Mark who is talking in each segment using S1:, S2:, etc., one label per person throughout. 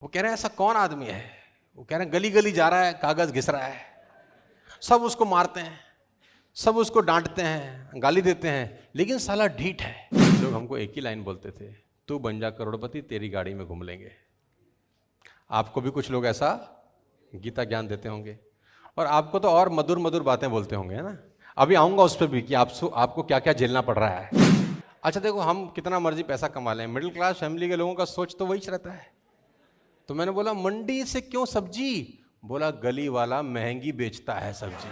S1: वो कह रहे हैं ऐसा कौन आदमी है। वो कह रहे हैं गली गली जा रहा है, कागज घिस रहा है, सब उसको मारते हैं, सब उसको डांटते हैं, गाली देते हैं, लेकिन साला ढीठ है। लोग हमको एक ही लाइन बोलते थे, तू बन जा करोड़पति, तेरी गाड़ी में घूम लेंगे। आपको भी कुछ लोग ऐसा गीता ज्ञान देते होंगे और आपको तो और मधुर मधुर बातें बोलते होंगे, है ना। अभी आऊंगा उस पर भी कि आपको क्या क्या झेलना पड़ रहा है। अच्छा देखो, हम कितना मर्जी पैसा कमा लें, मिडिल क्लास फैमिली के लोगों का सोच तो वही रहता है। तो मैंने बोला मंडी से क्यों सब्जी, बोला गली वाला महंगी बेचता है सब्जी,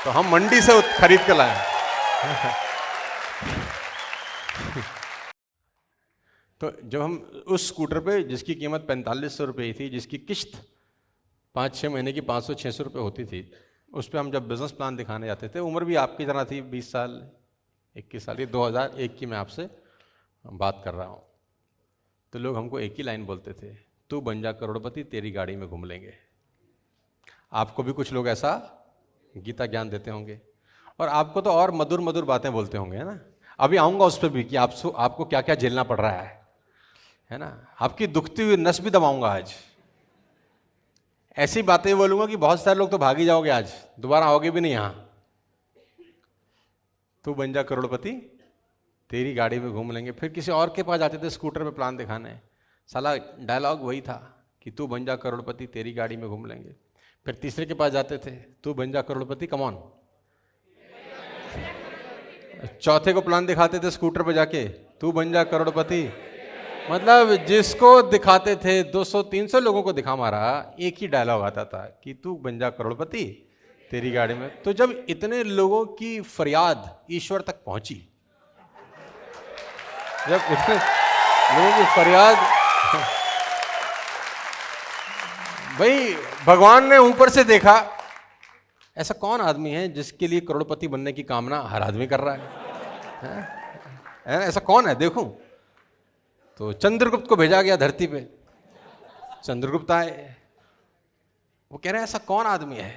S1: तो हम मंडी से खरीद कर लाए। तो जब हम उस स्कूटर पे जिसकी कीमत 4500 रुपये थी, जिसकी किश्त 5-6 महीने की 500-600 रुपये होती थी, उस पर हम जब बिजनेस प्लान दिखाने जाते थे, उम्र भी आपकी तरह थी, 20 साल 21 साल, ये 2001 की मैं आपसे बात कर रहा हूँ। तो लोग हमको एक ही लाइन बोलते थे, तू बन जा करोड़पति, तेरी गाड़ी में घूम लेंगे। आपको भी कुछ लोग ऐसा गीता ज्ञान देते होंगे और आपको तो और मधुर मधुर बातें बोलते होंगे, है ना। अभी आऊँगा उस पर भी कि आपको क्या क्या झेलना पड़ रहा है ना। आपकी दुखती हुई नस भी दबाऊंगा आज, ऐसी बातें बोलूंगा कि बहुत सारे लोग तो भाग ही जाओगे, आज दोबारा आओगे भी नहीं यहाँ। तू बन जा करोड़पति, तेरी गाड़ी में घूम लेंगे। फिर किसी और के पास जाते थे स्कूटर पे प्लान दिखाने, साला डायलॉग वही था कि तू बन जा करोड़पति, तेरी गाड़ी में घूम लेंगे। फिर तीसरे के पास जाते थे, तू बन जा करोड़पति, कम ऑन। चौथे को प्लान दिखाते थे स्कूटर पे जाके, तू बन जा करोड़पति। मतलब जिसको दिखाते थे 200-300 लोगों को दिखा मारा, एक ही डायलॉग आता था कि तू बन जा करोड़पति, तेरी गाड़ी में। तो जब इतने लोगों की फरियाद ईश्वर तक पहुंची, जब इतने लोगों की फरियाद, भाई भगवान ने ऊपर से देखा, ऐसा कौन आदमी है जिसके लिए करोड़पति बनने की कामना हर आदमी कर रहा है? ऐसा कौन है देखूं। तो चंद्रगुप्त को भेजा गया धरती पे, चंद्रगुप्त आए। वो कह रहे हैं ऐसा कौन आदमी है।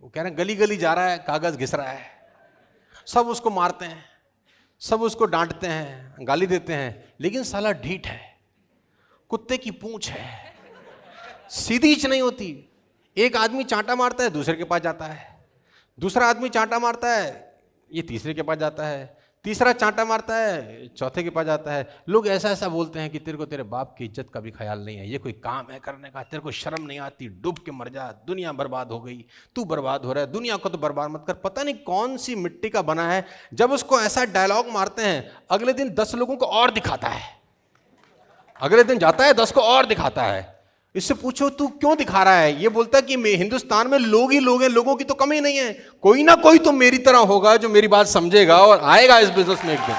S1: वो कह रहे हैं गली गली जा रहा है, कागज घिस रहा है, सब उसको मारते हैं, सब उसको डांटते हैं, गाली देते हैं, लेकिन साला ढीठ है, कुत्ते की पूंछ है, सीधी नहीं होती। एक आदमी चांटा मारता है, दूसरे के पास जाता है, दूसरा आदमी चांटा मारता है, ये तीसरे के पास जाता है, तीसरा चांटा मारता है, चौथे के पास जाता है। लोग ऐसा ऐसा बोलते हैं कि तेरे को तेरे बाप की इज्जत का भी ख्याल नहीं है, ये कोई काम है करने का, तेरे को शर्म नहीं आती, डूब के मर जा, दुनिया बर्बाद हो गई, तू बर्बाद हो रहा है, दुनिया को तो बर्बाद मत कर। पता नहीं कौन सी मिट्टी का बना है। जब उसको ऐसा डायलॉग मारते हैं, अगले दिन 10 लोगों को और दिखाता है, अगले दिन जाता है 10 को और दिखाता है। इससे पूछो तू क्यों दिखा रहा है, ये बोलता है कि हिंदुस्तान में लोग ही लोग हैं, लोगों की तो कमी नहीं है, कोई ना कोई तो मेरी तरह होगा जो मेरी बात समझेगा और आएगा इस बिजनेस में एक दिन,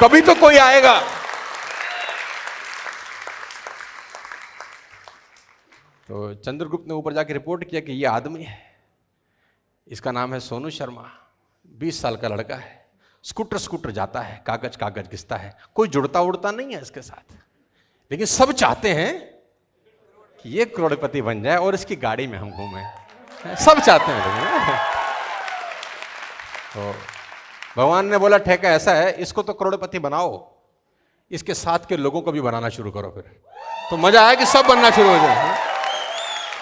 S1: कभी तो कोई आएगा। तो चंद्रगुप्त ने ऊपर जाके रिपोर्ट किया कि ये आदमी है, इसका नाम है सोनू शर्मा, 20 साल का लड़का है, स्कूटर जाता है, कागज घिसता है, कोई जुड़ता उड़ता नहीं है इसके साथ, लेकिन सब चाहते हैं कि ये करोड़पति बन जाए और इसकी गाड़ी में हम घूमें, सब चाहते हैं। तो भगवान ने बोला ठेका ऐसा है, इसको तो करोड़पति बनाओ, इसके साथ के लोगों को भी बनाना शुरू करो, फिर तो मजा आया कि सब बनना शुरू हो जाए।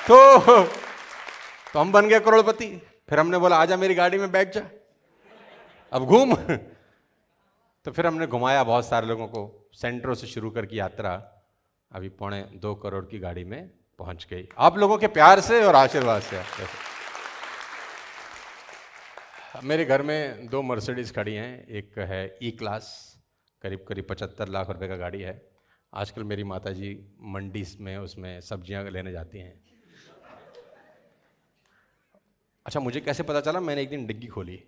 S1: तो हम बन गए करोड़पति। फिर हमने बोला आजा मेरी गाड़ी में बैठ जा, अब घूम। तो फिर हमने घुमाया बहुत सारे लोगों को, सेंटरों से शुरू करके यात्रा अभी 2.25 करोड़ की गाड़ी में पहुंच गई, आप लोगों के प्यार से और आशीर्वाद से। मेरे घर में 2 मर्सिडीज खड़ी हैं, एक है ई क्लास, करीब 75 लाख रुपए का गाड़ी है। आजकल मेरी माताजी मंडी में उसमें सब्जियां लेने जाती हैं। अच्छा मुझे कैसे पता चला, मैंने एक दिन डिग्गी खोली,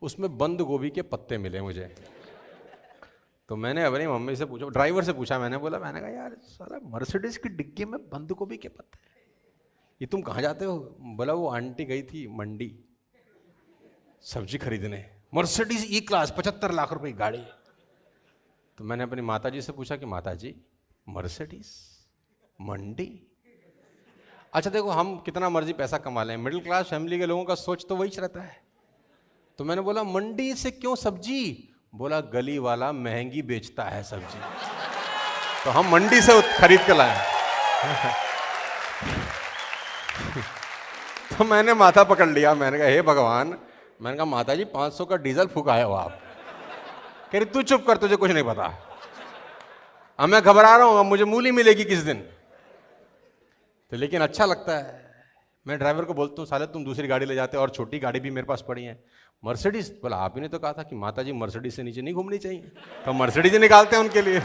S1: उसमें बंद गोभी के पत्ते मिले मुझे। तो मैंने अपनी मम्मी से पूछा, ड्राइवर से पूछा, मैंने कहा यार साला मर्सिडीज की डिग्गी में बंद गोभी के पत्ते, ये तुम कहाँ जाते हो। बोला वो आंटी गई थी मंडी सब्जी खरीदने, मर्सिडीज ई क्लास 75 लाख रुपए की गाड़ी। तो मैंने अपनी माताजी से पूछा कि माताजी मर्सिडीज मंडी। अच्छा देखो, हम कितना मर्जी पैसा कमा लें, मिडिल क्लास फैमिली के लोगों का सोच तो वही रहता है। तो मैंने बोला मंडी से क्यों सब्जी, बोला गली वाला महंगी बेचता है सब्जी। तो हम मंडी से खरीद के लाए। तो मैंने माथा पकड़ लिया, मैंने कहा हे भगवान, मैंने कहा माता जी 500 का डीजल फूकाए हो आप। कह रही तू चुप कर, तुझे कुछ नहीं पता। अब मैं घबरा रहा हूं, अब मुझे मूली मिलेगी किस दिन। तो लेकिन अच्छा लगता है। मैं ड्राइवर को बोलता हूँ साले तुम दूसरी गाड़ी ले जाते, और छोटी गाड़ी भी मेरे पास पड़ी है, मर्सिडीज। बोला आप ही ने तो कहा था कि माता जी मर्सिडीज से नीचे नहीं घूमनी चाहिए, तो मर्सिडीज निकालते हैं उनके लिए।